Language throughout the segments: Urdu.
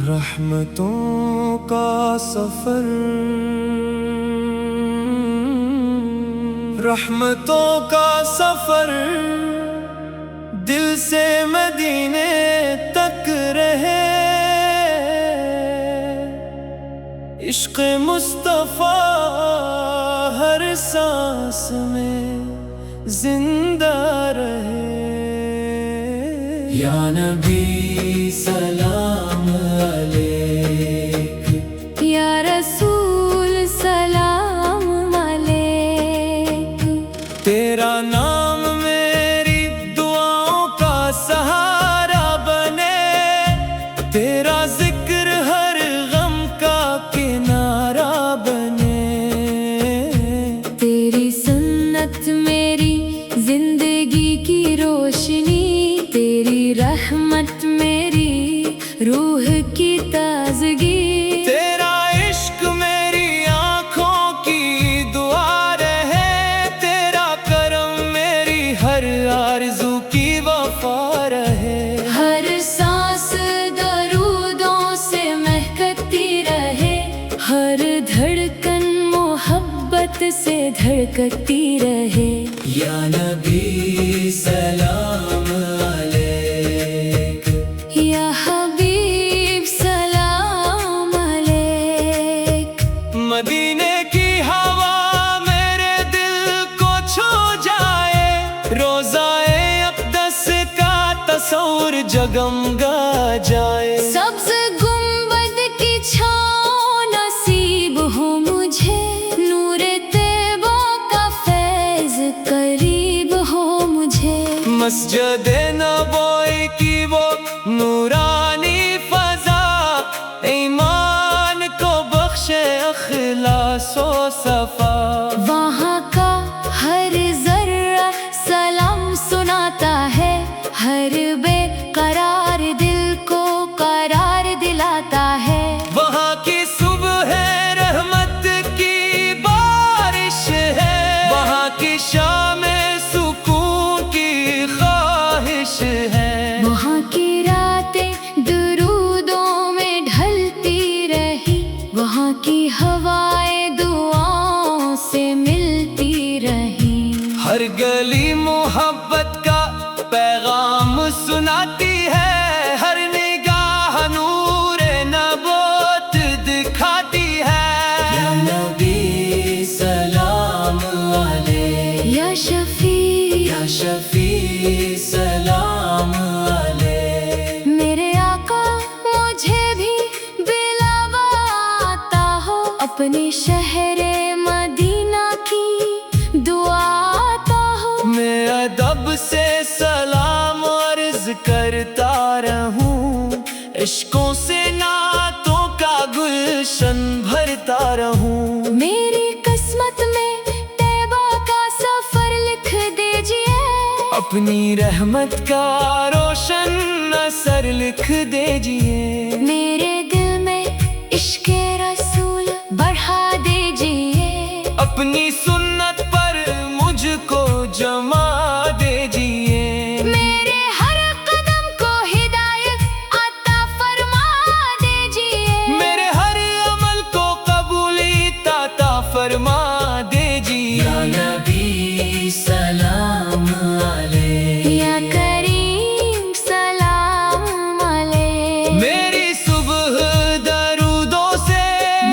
رحمتوں کا سفر، رحمتوں کا سفر دل سے مدینے تک رہے، عشق مصطفیٰ ہر سانس میں زندہ رہے۔ یا نبی سلام علیک، یا رسول سلام علیک، تیرا نام میری دعاؤں کا سہارا بنے، تیرا ذکر ہر غم کا کنارہ بنے، تیری سنت میری زندگی کی روشنی، تیری رحمت میری روح کی تازگی، تیرا عشق میری آنکھوں کی دعا رہے، تیرا کرم میری ہر آرزو کی وفا رہے، ہر سانس درودوں سے مہکتی رہے، ہر دھڑکن محبت سے دھڑکتی رہے۔ یا نبی سلام علیک، یا حبیب سلام علیک، مدینے کی ہوا میرے دل کو چھو جائے، روضائے اقدس کا تصور جگمگا جائے، سبز گنبد کی چھاؤں نصیب ہو مجھے، نور طیبہ کا فیض قریب ہو مجھے، مسجد نبوی کی وہ نورانی فضا، ایمان کو بخشے اخلاص و صفا، وہاں کا ہر ذرہ سلام سناتا ہے، ہر بے قرار دل کو قرار دلاتا ہے، وہاں کی صبح رحمت کی بارش ہے، وہاں کی شام سکون کی خواہش ہے، وہاں کی راتیں درودوں میں ڈھلتی رہی، وہاں کی ہوائیں دعاؤں سے ملتی رہی، ہر گلی محبت کا پیغام سناتی ہے، ہر نگاہ نور نبوت دکھاتی ہے۔ یا نبی سلام علیک، یا شفیع یا شفیع سلام علیک، میرے آقا مجھے بھی بلاوا آتا ہو، اپنے شہر مدینہ کی دعا آتا ہو، میں ادب سے سلام عرض کرتا رہوں، عشقوں سے نعتوں کا گلشن بھرتا رہوں، میری قسمت میں طیبہ کا سفر لکھ دیجئے، اپنی رحمت کا روشن اثر لکھ دیجئے، میرے دل میں عشق رسول بڑھا دیجئے، اپنی سنت پر مجھ کو جما دیجئے، میرے ہر قدم کو ہدایت عطا فرما دیجئے، میرے ہر عمل کو قبولیت عطا فرما دیجئے۔ یا نبی سلام علیک، یا کریم سلام علیک، میری صبح درودوں سے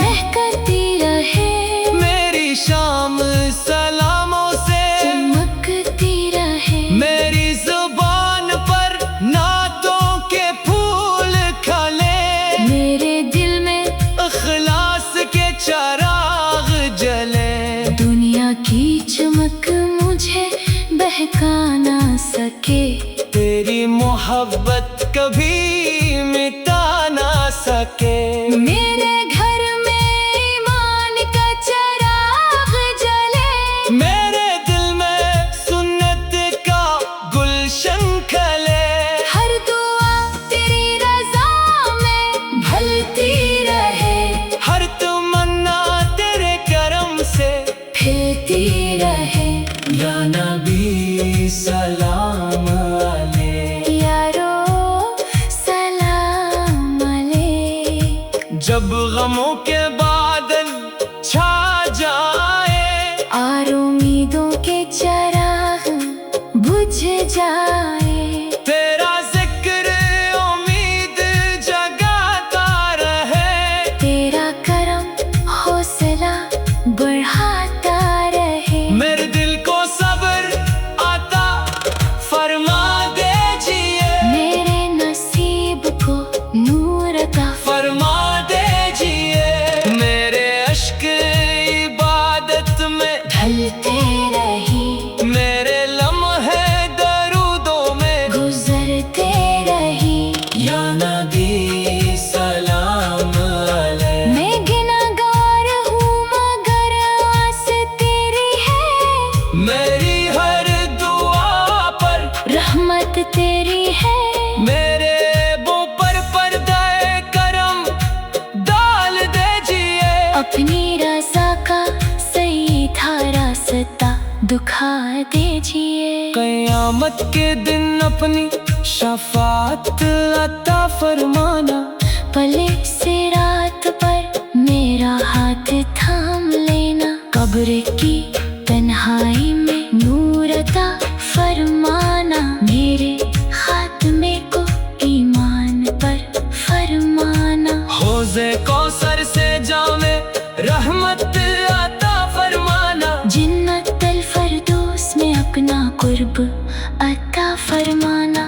مہکتی رہے، میری شام سلاموں سے چمکتی رہے، میری زبان پر نعتوں کے پھول کھلے، میرے دل میں اخلاص کے چراغ جلے، دنیا کی چمک مجھے بہکا نہ سکے، تیری محبت کبھی مٹا نہ سکے، میرے گھر میں ایمان کا چراغ جلے، میرے دل میں سنت کا گلشن کھلے، ہر دعا تیری رضا میں ڈھلتی رہے، ہر تمنا تیرے کرم سے پھرتی رہے، یا نبی سلام علیک، یارو سلام جب غموں کے بادل چھا جائے اور امیدوں کے چراغ بجھ جائے، تیرا ذکر امید جگاتا رہے، تیرا کرم حوصلہ بڑھاتا رہے، میرے دل کو صبر عطا فرما دیجئے، میرے نصیب کو نور عطا فرما دیجئے، میرے اشک عبادت میں ڈھلتے رہی، میرے لمحے درودوں میں گزرتے رہی، یا نبی سلام علیہ۔ میں گنہگار ہوں مگر آس تیری ہے، میری ہر دعا پر رحمت تیری ہے، میرے بوں پر پردہ کرم ڈال دیجئے، اپنی رضا کا سیدھا راستہ دکھا دیجئے، قیامت کے دن اپنی شفاعت عطا فرمانا، پلے صراط پر میرا ہاتھ تھام لینا، قبر کی تنہائی میں نور عطا فرمانا، میرے خاتمے کو ایمان پر فرمانا، حوض کوثر سے جام رحمت عطا فرمانا، جنت الفردوس میں اپنا قرب عطا فرمانا،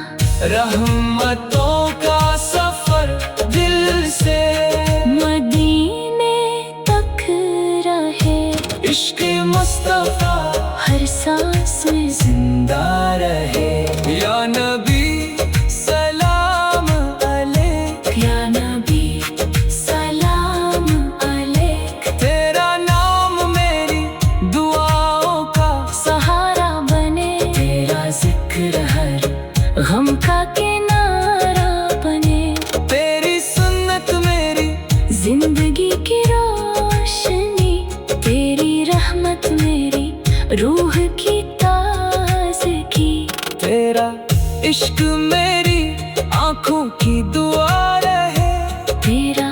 رحمتوں کا سفر دل سے مدینے تک رہے، عشق مصطفیٰ ہر سانس میں زندہ رہے، یا نبی سلام علیک، یا نبی سلام علیک، تیرا نام میری دعاؤں کا سہارا بنے، تیرا ذکر ہر غم کا کنارہ بنے، تیری سنت میری زندگی کی روشنی، تیری رحمت میری روح کی تازگی، تیرا عشق میری آنکھوں کی دعا رہے، تیرا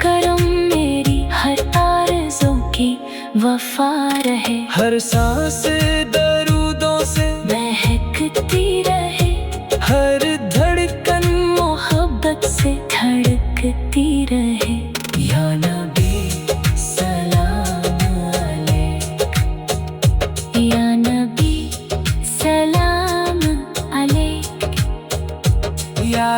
کرم میری ہر آرزو کی وفا رہے، ہر سانس درودوں سے مہکتی رہے، ہر دھڑکن محبت سے دھڑکتی رہے، یا نبی سلام علیک، یا نبی سلام علیک، یا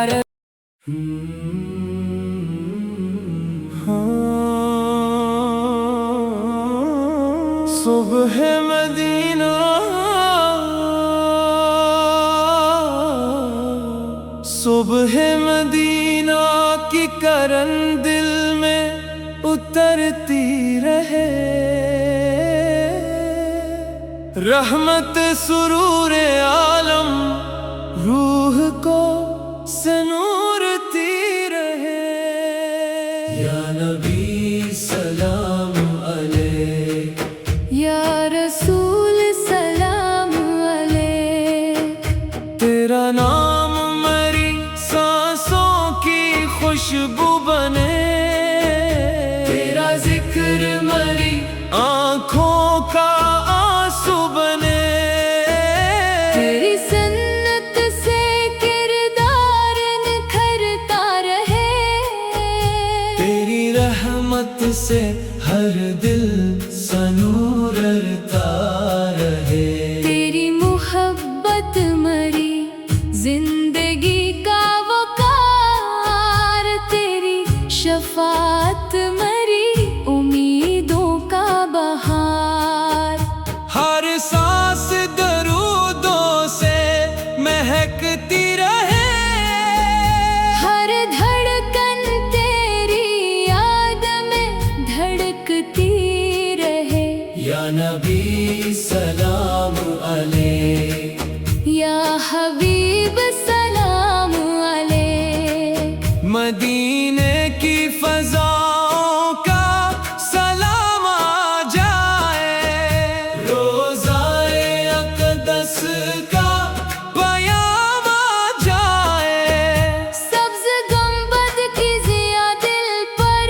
صبح مدینہ صبح مدینہ کی کرن دل میں اترتی رہے، رحمت سرور عالم روح کو سنورتی رہے، یا نبی سلام علیک، یا رسول سلام علیک، تیرا نام میری سانسوں کی خوشبو بنے، تیرا ذکر میری آنکھوں کا آنسو بنے، تیری سنت سے کردار نکھرتا رہے، تیری رحمت سے ہر دل سنورتا رہے، تیری محبت مری زندگی کا وقار، تیری شفاعت مری امیدوں کا بہار، ہر سانس درودوں سے مہکتی رہے، ہر دھڑکن تیری یاد میں دھڑکتی رہے، یا نبی سلام علیک، یا حبیب سلام علیک، مدینے کی فضاؤں کا سلام آ جائے، روزائے اقدس کا پیام آ جائے، سبز گنبد کی ضیا دل پر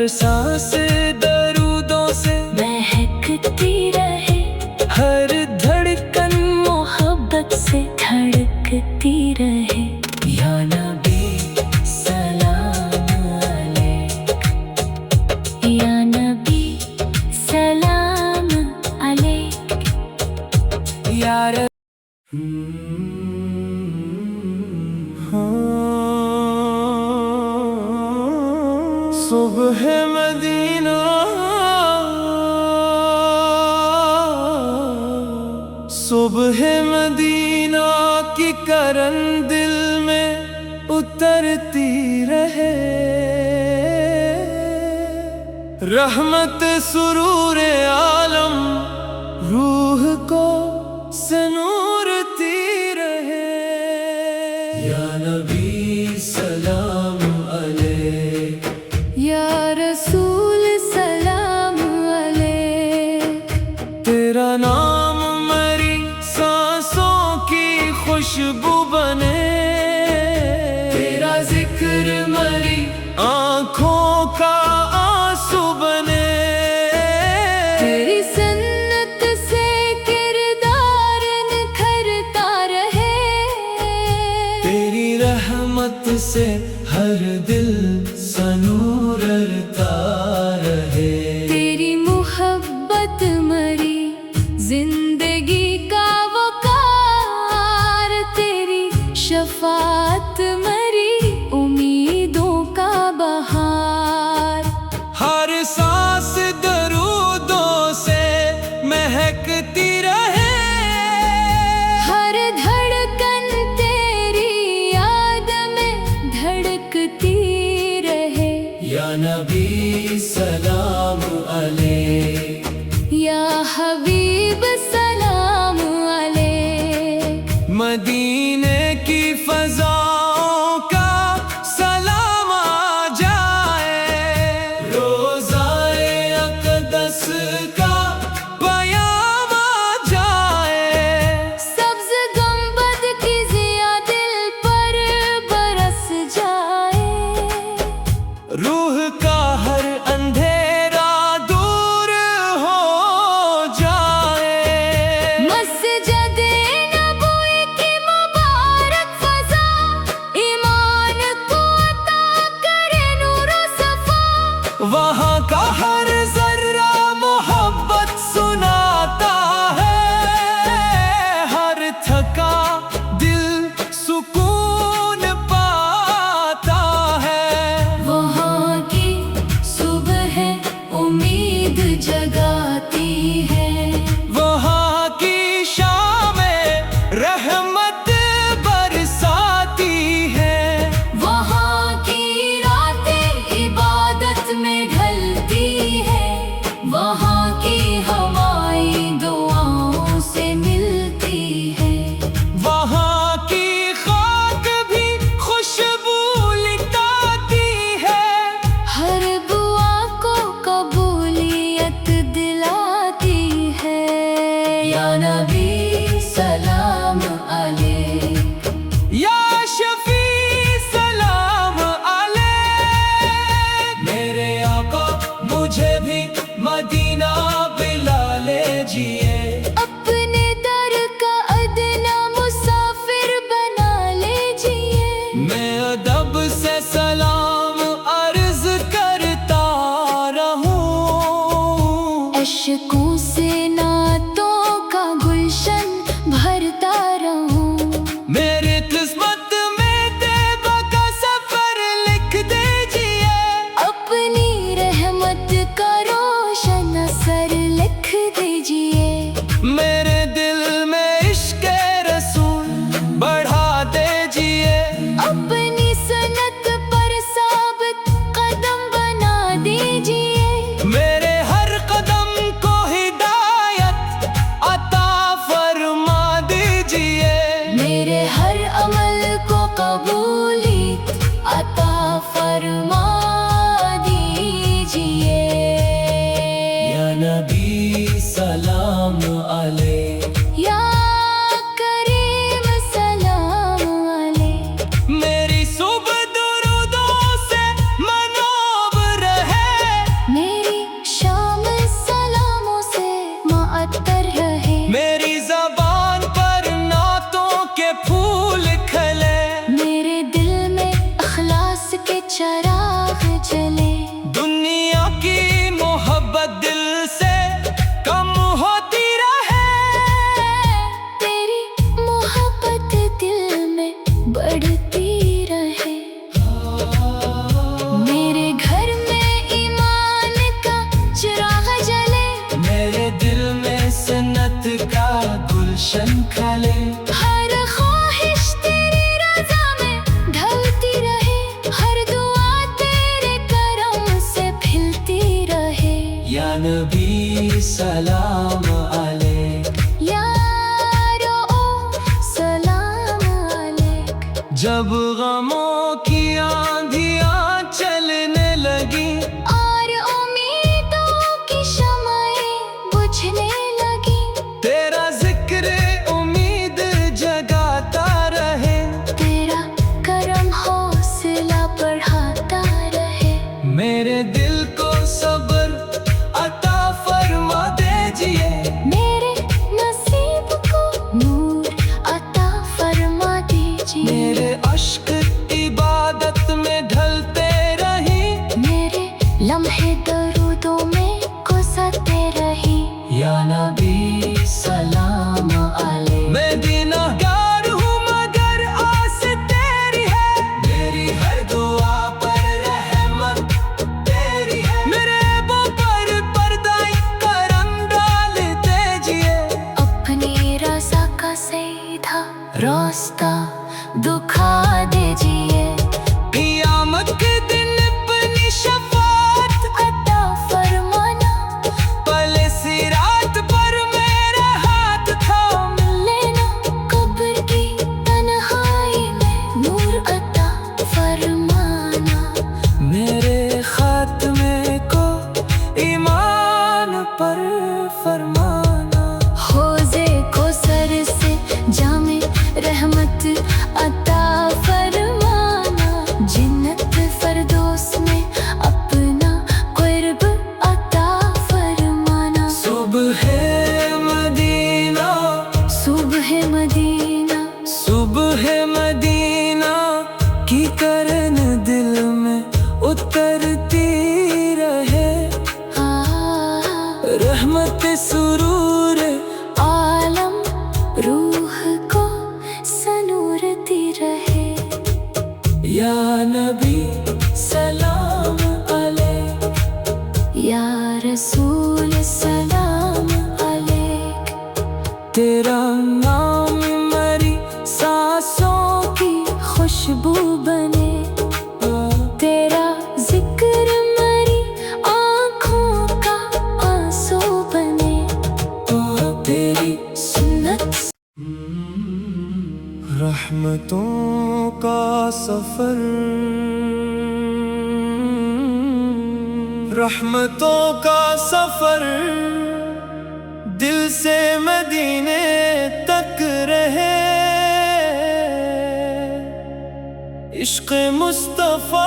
ہر سانس درودوں سے مہکتی رہے، ہر دھڑکن محبت سے دھڑکتی رہے۔ یا نبی سلام علیک، یا نبی سلام علیک، یا صبح مدینہ، صبح مدینہ کی کرن دل میں اترتی رہے، رحمت سرور عالم روح کو سنورتی رہے۔ یا نبی سلام علیک، یا رسول سلام علیک، تیرا نام میری سانسوں کی خوشبو بنے، تیرا ذکر میری آنکھوں کا آنسو بنے، تیری سنت سے کردار نکھرتا رہے، تیری رحمت سے ہر دل سنورتا رہے، تیری محبت مری زندگی کا وقار، تیری شفاعت مری امیدوں کا بہار۔ ہر سانس درودوں سے مہکتی رہے، ہر دھڑکن تیری یاد میں دھڑکتی رہے۔ یا نبی سلام علیک، یا حبیب سلام علیک، مدینے کی فضاؤں کا سلام آ جائے، روضائے اقدس کا پیام آ جائے، سبز گنبد کی ضیا دل پر برس جائے، روح کا ہر اندھیرا دور ہو جائے، مسجد نبوی کی مبارک فضا ایمان کو عطا کرے نور و صفا، وہاں کا ہر ذرہ محبت سناتا ہے، ہر تھکا دل سکون پاتا ہے، وہاں کی صبح امید جگاتی ہے، وہاں کی شام رحمت برساتی ہے، وہاں کی راتیں عبادت میں ڈھلتی ہے، وہاں کی ہوائیں دعاؤں سے ملتی ہے، وہاں کی خاک بھی خوشبو لٹاتی ہے، ہر دعا کو قبولیت دلاتی ہے۔ یا نبی سلام علیک، یا شفیع سلام علیک، میرے آقا مجھے بھی مدینہ بلا لیجئے، اپنے در کا ادنا مسافر بنا لیجئے، میں ادب سے سلام عرض کرتا رہوں، اشکوں سے نعتوں کا گلشن بھرتا رہوں، میری قسمت میں طیبہ کا سفر لکھ دیجئے، اپنی رحمت کا روشن اثر لکھ دیجئے، میرے دل میں عشق رسول بڑھا دیجئے، اپنی سنت پر ثابت قدم بنا دیجئے، میرے ہر قدم کو ہدایت عطا فرما دیجئے، میرے ہر عمل جب غموں کی آندھیاں چلنے لگی اور امیدوں کی شمعیں بجھنے لگی، تیرا ذکر امید جگاتا رہے، تیرا کرم حوصلہ بڑھاتا رہے، میرے دل کو صبر عطا فرما دیجئے، میرے نصیب کو نور عطا فرما دیجیے، میرے اشک عبادت میں ڈھلتے رہی، میرے لمحے درودوں میں گزرتے رہی۔ یا نبی سلام علیک، میں گنہگار ہوں مگر آس تیری ہے، میری ہر دعا پر رحمت تیری ہے، میرے عیبوں پر پردہ کرم ڈال دیجئے، اپنی رضا کا سیدھا راستہ دکھا دیجیے، قیامت کے دن اپنی شفاعت عطا فرمانا، پلے صراط پر میرا ہاتھ تھام، لینا قبر کی تنہائی میں نور عطا فرمانا، میرے خاتمے کو ایمان پر فرمانا، حوضے کو سر سے جامع رحمت عطا فرمانا، جنت فردوس میں اپنا قرب عطا فرمانا، صبح مدینہ صبح مدینہ صبح مدینہ کی کرن دل میں اترتی رہے، رحمت سرور عالم روح کو سنورتی رہے، یا نبی سلام علیک، یا رسول سلام علیک، تیرا نام میری سانسوں کی خوشبو بنے، تیرا ذکر میری آنکھوں کا آنسو بنے، تیری سنت رحمتوں کا سفر، رحمتوں کا سفر دل سے مدینے تک رہے، عشق مصطفیٰ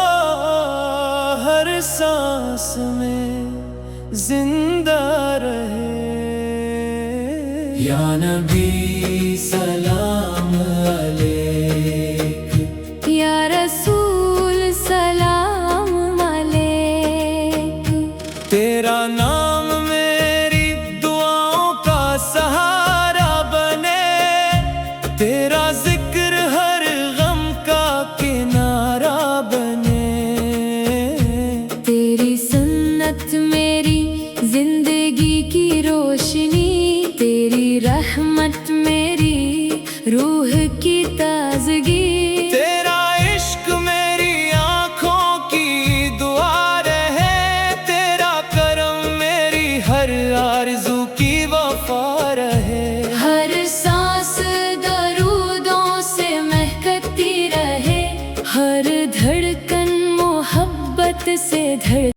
ہر سانس میں زندہ رہے، یا نبی سلام علیک، یا رسول سلام علیک، تیرا نام میری دعاؤں کا سہارا بنے، تیرا ذکر ہر غم کا کنارہ بنے، تیری سنت میری زندگی کی روشنی، تیری رحمت میری روح کی تازگی، تیرا عشق میری آنکھوں کی دعا رہے، تیرا کرم میری ہر آرزو کی وفا رہے، ہر سانس درودوں سے مہکتی رہے، ہر دھڑکن محبت سے دھڑ